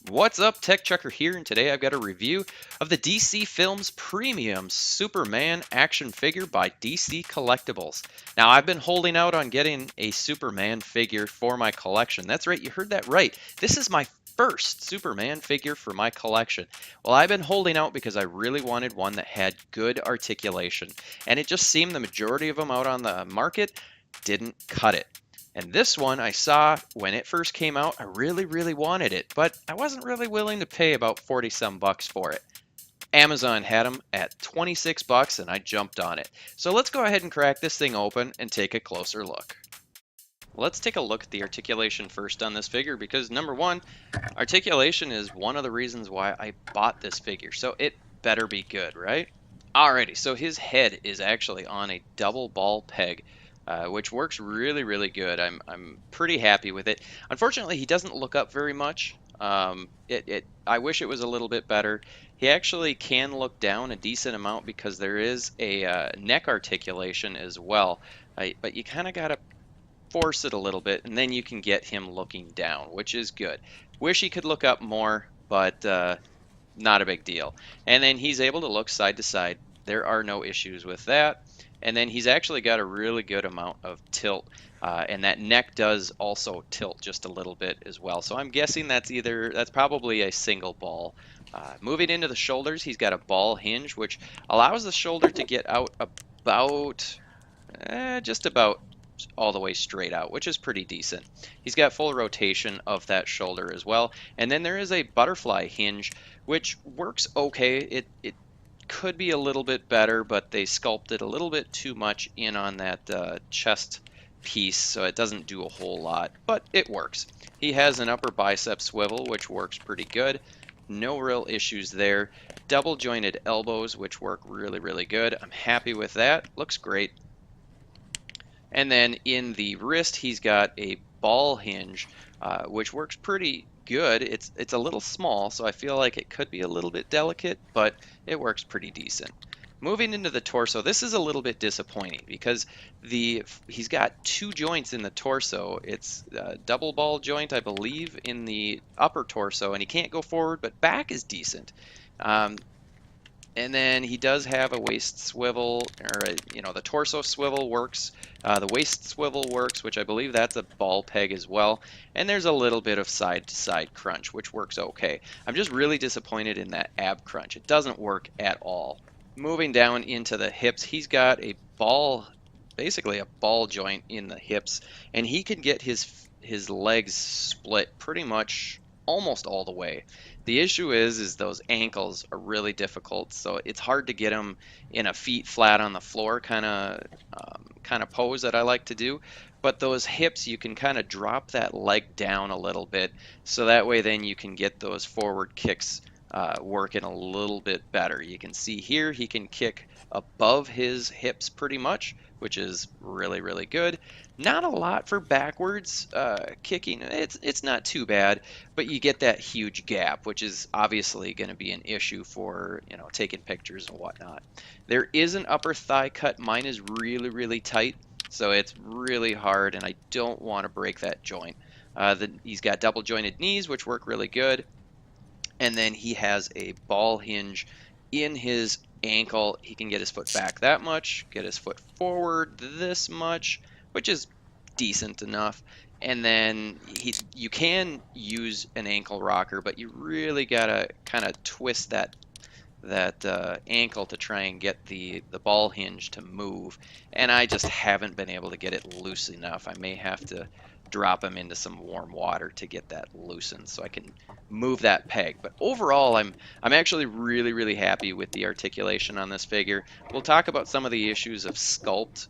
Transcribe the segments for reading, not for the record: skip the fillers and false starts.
What's up, Tech Chucker here, and today I've got a review of the DC Films Premium Superman action figure by DC Collectibles. Now, I've been holding out on getting a Superman figure for my collection. That's right, you heard that right. This is my first Superman figure for my collection. Well, I've been holding out because I really wanted one that had good articulation, and it just seemed the majority of them out on the market didn't cut it. And this one I saw when it first came out. I really wanted it, but I wasn't really willing to pay about 40 some bucks for it. Amazon had them at 26 bucks and I jumped on it. So let's go ahead and crack this thing open and take a closer look. Let's take a look at the articulation first on this figure because number one, articulation is one of the reasons why I bought this figure. So it better be good, right? Alrighty, so his head is actually on a double ball peg, which works really good. I'm pretty happy with it. Unfortunately, he doesn't look up very much. I wish it was a little bit better. He actually can look down a decent amount because there is a neck articulation as well. But you kind of got to force it a little bit, and then you can get him looking down, which is good. Wish he could look up more, but not a big deal. And then he's able to look side to side. There are no issues with that. And then he's actually got a really good amount of tilt, and that neck does also tilt just a little bit as well. So I'm guessing that's probably a single ball. Moving into the shoulders, he's got a ball hinge, which allows the shoulder to get out about just about all the way straight out, which is pretty decent. He's got full rotation of that shoulder as well. And then there is a butterfly hinge, which works okay. It could be a little bit better, but they sculpted a little bit too much in on that chest piece, so it doesn't do a whole lot, but it works. He has an upper bicep swivel, which works pretty good. No real issues there. Double jointed elbows, which work really good. I'm happy with that. Looks great. And then in the wrist, he's got a ball hinge, which works pretty good. It's a little small, so I feel like it could be a little bit delicate, but it works pretty decent. Moving into the torso, this is a little bit disappointing because he's got two joints in the torso. It's a double ball joint, I believe, in the upper torso, and he can't go forward, but back is decent. And then he does have a waist swivel, or the torso swivel works. The waist swivel works, which I believe that's a ball peg as well. And there's a little bit of side-to-side crunch, which works okay. I'm just really disappointed in that ab crunch. It doesn't work at all. Moving down into the hips, he's got a ball, basically a ball joint in the hips, and he can get his legs split pretty much almost all the way. The issue is those ankles are really difficult, so it's hard to get them in a feet flat on the floor kind of pose that I like to do. But those hips, you can kind of drop that leg down a little bit, so that way then you can get those forward kicks working a little bit better. You can see here he can kick above his hips pretty much, which is really good. Not a lot for backwards kicking. It's not too bad, but you get that huge gap, which is obviously going to be an issue for taking pictures and whatnot. There is an upper thigh cut. Mine is really tight, so it's really hard, and I don't want to break that joint. He's got double jointed knees, which work really good. And then he has a ball hinge in his ankle. He can get his foot back that much, get his foot forward this much, which is decent enough. And then you can use an ankle rocker, but you really gotta kind of twist that ankle to try and get the ball hinge to move. And I just haven't been able to get it loose enough. I may have to drop him into some warm water to get that loosened so I can move that peg. But overall, I'm actually really happy with the articulation on this figure. We'll talk about some of the issues of sculpt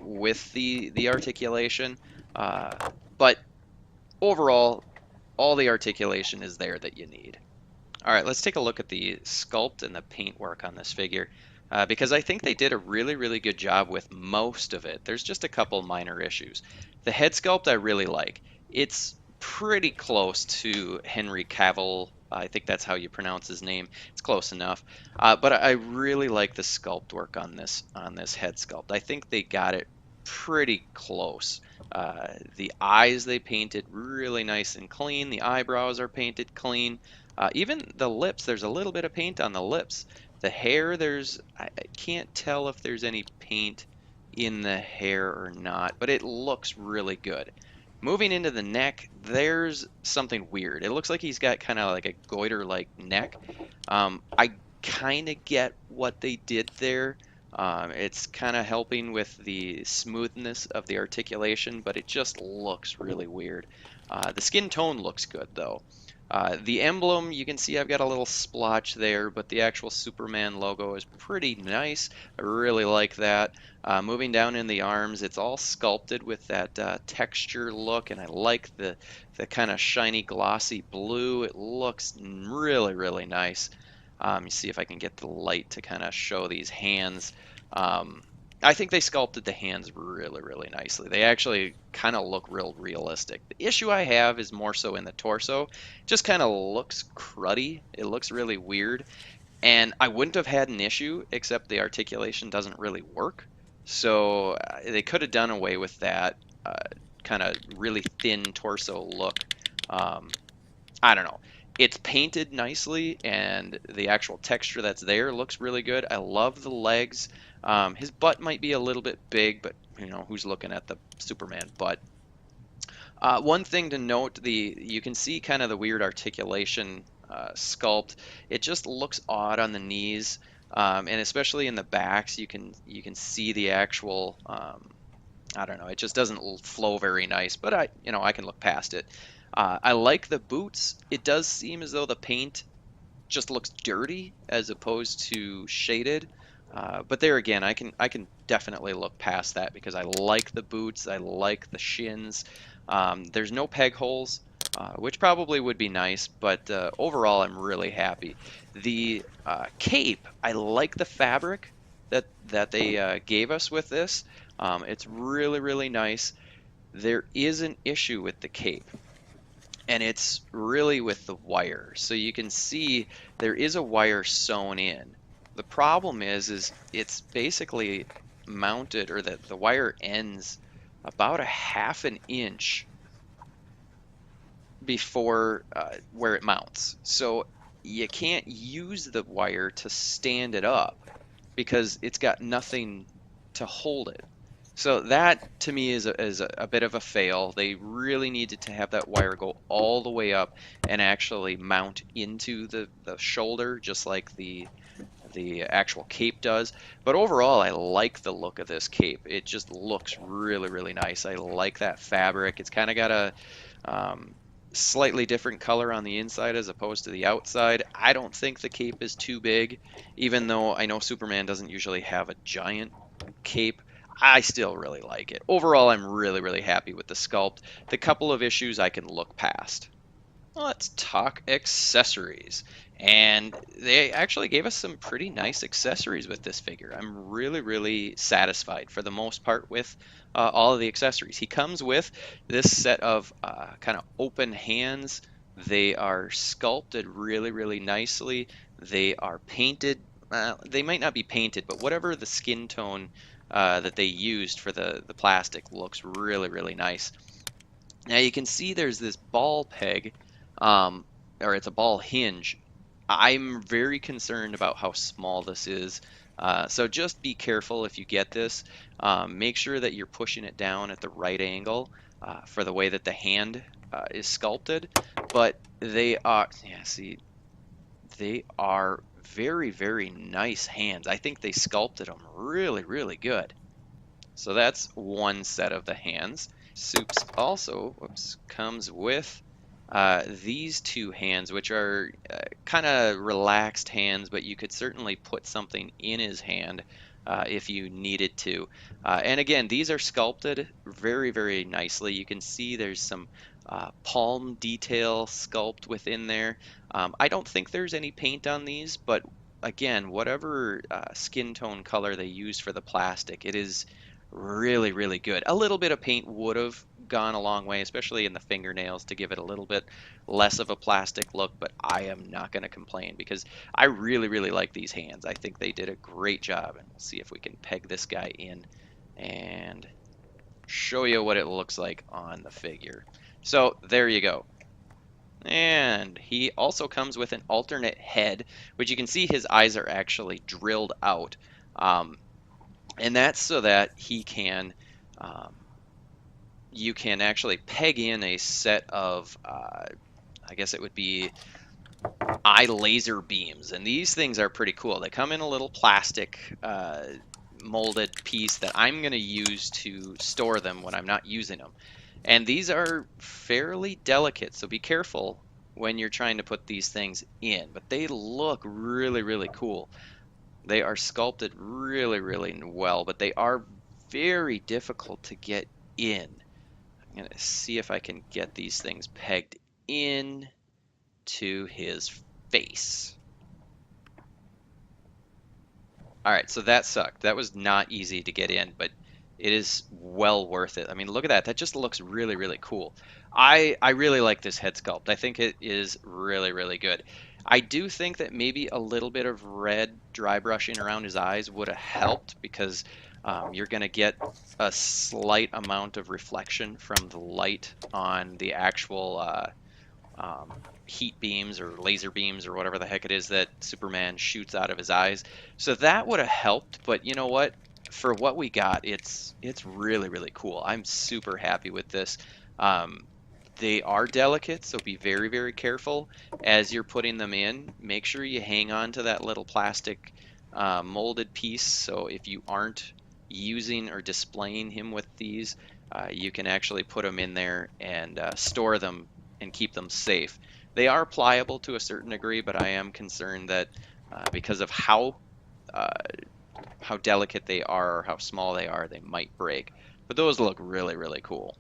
with the articulation, but overall, all the articulation is there that you need. All right, let's take a look at the sculpt and the paintwork on this figure. Because I think they did a really good job with most of it. There's just a couple minor issues. The head sculpt I really like. It's pretty close to Henry Cavill. I think that's how you pronounce his name. It's close enough. But I really like the sculpt work on this head sculpt. I think they got it pretty close. The eyes they painted really nice and clean. The eyebrows are painted clean. Even the lips, there's a little bit of paint on the lips. The hair, I can't tell if there's any paint in the hair or not, but it looks really good. Moving into the neck, there's something weird. It looks like he's got kind of like a goiter-like neck. I kind of get what they did there. It's kind of helping with the smoothness of the articulation, but it just looks really weird. The skin tone looks good though. The emblem, you can see I've got a little splotch there, but the actual Superman logo is pretty nice. I really like that. Moving down in the arms, it's all sculpted with that texture look, and I like the kind of shiny glossy blue. It looks really, really nice. You see if I can get the light to kind of show these hands. I think they sculpted the hands really, really nicely. They actually kind of look real realistic. The issue I have is more so in the torso. It just kind of looks cruddy. It looks really weird. And I wouldn't have had an issue, except the articulation doesn't really work. So they could have done away with that kind of really thin torso look. I don't know. It's painted nicely, and the actual texture that's there looks really good. I love the legs. His butt might be a little bit big, but you know, who's looking at the Superman butt? One thing to note, you can see kind of the weird articulation sculpt. It just looks odd on the knees, and especially in the backs, you can see the actual. I don't know. It just doesn't flow very nice, but I can look past it. I like the boots. It does seem as though the paint just looks dirty as opposed to shaded. But there again, I can definitely look past that because I like the boots. I like the shins. There's no peg holes, which probably would be nice, but overall, I'm really happy. The cape, I like the fabric that they gave us with this. It's really, really nice. There is an issue with the cape, and it's really with the wire. So you can see there is a wire sewn in. The problem is it's basically mounted, or the wire ends about a half an inch before where it mounts. So you can't use the wire to stand it up because it's got nothing to hold it. So that to me is a bit of a fail. They really needed to have that wire go all the way up and actually mount into the shoulder, just like the actual cape does. But overall, I like the look of this cape. It just looks really, really nice. I like that fabric. It's kind of got a slightly different color on the inside as opposed to the outside. I don't think the cape is too big, even though I know Superman doesn't usually have a giant cape. I still really like it. Overall, I'm really, really happy with the sculpt. The couple of issues I can look past. Let's talk accessories. And they actually gave us some pretty nice accessories with this figure. I'm really, really satisfied for the most part with all of the accessories. He comes with this set of kind of open hands. They are sculpted really, really nicely. They are painted. They might not be painted, but whatever the skin tone that they used for the plastic looks really, really nice. Now you can see there's this ball peg, or it's a ball hinge. I'm very concerned about how small this is. So just be careful if you get this. Make sure that you're pushing it down at the right angle for the way that the hand is sculpted. But they are, yeah, see, they are very, very nice hands. I think they sculpted them really, really good. So that's one set of the hands. Soups also, comes with these two hands, which are kind of relaxed hands, but you could certainly put something in his hand if you needed to. And again, these are sculpted very, very nicely. You can see there's some palm detail sculpt within there. I don't think there's any paint on these, but again, whatever skin tone color they use for the plastic, it is really, really good. A little bit of paint would have gone a long way, especially in the fingernails, to give it a little bit less of a plastic look, but I am not going to complain because I really, really like these hands. I think they did a great job, and we'll see if we can peg this guy in. And show you what it looks like on the figure. So there you go. And he also comes with an alternate head, which you can see his eyes are actually drilled out. And that's so that he can, you can actually peg in a set of, I guess it would be eye laser beams. And these things are pretty cool. They come in a little plastic molded piece that I'm going to use to store them when I'm not using them. And these are fairly delicate, so be careful when you're trying to put these things in. But they look really, really cool. They are sculpted really, really well, but they are very difficult to get in. I'm going to see if I can get these things pegged in to his face. All right, so that sucked. That was not easy to get in, but it is well worth it. I mean, look at that. That just looks really, really cool. I really like this head sculpt. I think it is really, really good. I do think that maybe a little bit of red dry brushing around his eyes would have helped, because you're going to get a slight amount of reflection from the light on the actual heat beams or laser beams or whatever the heck it is that Superman shoots out of his eyes. So that would have helped, but you know what? For what we got, it's really, really cool. I'm super happy with this. They are delicate, so be very, very careful as you're putting them in. Make sure you hang on to that little plastic molded piece, so if you aren't using or displaying him with these, you can actually put them in there and store them and keep them safe. They are pliable to a certain degree, but I am concerned that because of how delicate they are or how small they are, they might break. But those look really, really cool.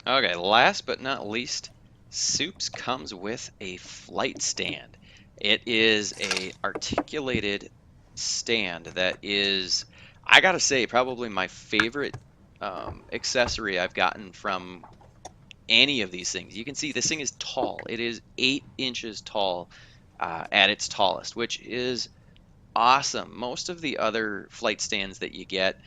Okay, last but not least, Supes comes with a flight stand. It is a articulated stand that is, I gotta say, probably my favorite accessory I've gotten from any of these things. You can see this thing is tall. It is 8 inches tall at its tallest, which is awesome. Most of the other flight stands that you get,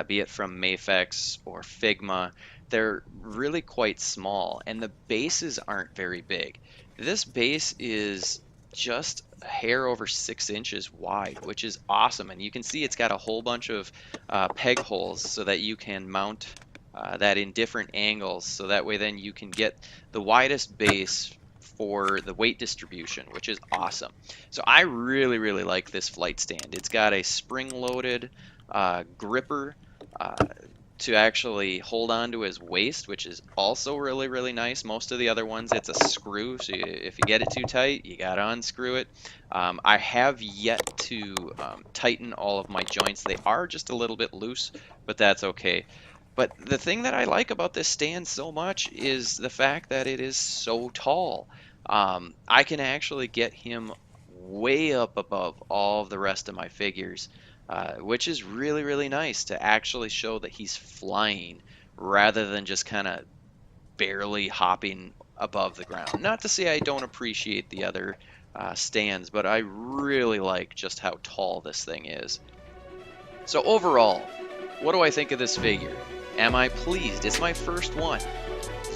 be it from Mafex or Figma, they're really quite small, and the bases aren't very big. This base is just a hair over 6 inches wide, which is awesome. And you can see it's got a whole bunch of peg holes so that you can mount that in different angles, so that way then you can get the widest base for the weight distribution, which is awesome. So I really, really like this flight stand. It's got a spring-loaded gripper to actually hold on to his waist, which is also really, really nice. Most of the other ones, it's a screw, so if you get it too tight, you gotta unscrew it. I have yet to tighten all of my joints. They are just a little bit loose, but that's okay. But the thing that I like about this stand so much is the fact that it is so tall. I can actually get him way up above all of the rest of my figures, which is really, really nice to actually show that he's flying rather than just kind of barely hopping above the ground. Not to say I don't appreciate the other stands, but I really like just how tall this thing is. So overall, what do I think of this figure? Am I pleased? It's my first one.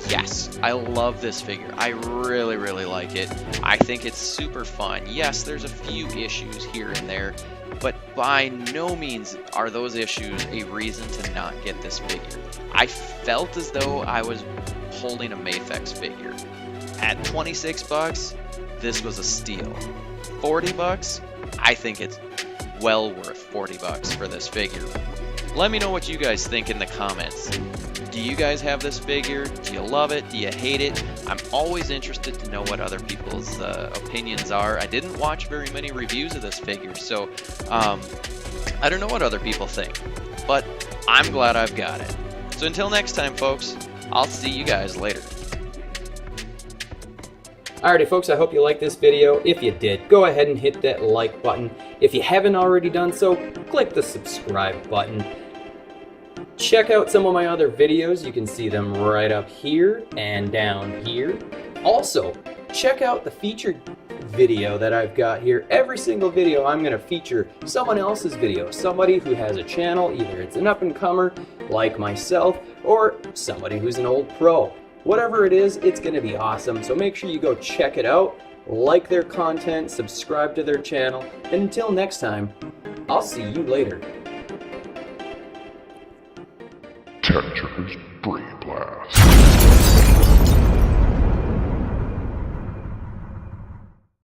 Yes, I love this figure. I really, really like it. I think it's super fun. Yes, there's a few issues here and there, but by no means are those issues a reason to not get this figure. I felt as though I was holding a Mafex figure. At 26 bucks, this was a steal. 40 bucks, I think it's well worth 40 bucks for this figure. Let me know what you guys think in the comments. Do you guys have this figure? Do you love it? Do you hate it? I'm always interested to know what other people's opinions are. I didn't watch very many reviews of this figure, so I don't know what other people think, but I'm glad I've got it. So until next time, folks, I'll see you guys later. Alrighty folks, I hope you liked this video. If you did, go ahead and hit that like button. If you haven't already done so, click the subscribe button. Check out some of my other videos. You can see them right up here and down here. Also, check out the featured video that I've got here. Every single video I'm going to feature someone else's video, somebody who has a channel, either it's an up-and-comer like myself or somebody who's an old pro. Whatever it is, it's going to be awesome, so make sure you go check it out, like their content, subscribe to their channel, and until next time, I'll see you later. Tech Trickers Brain Blast.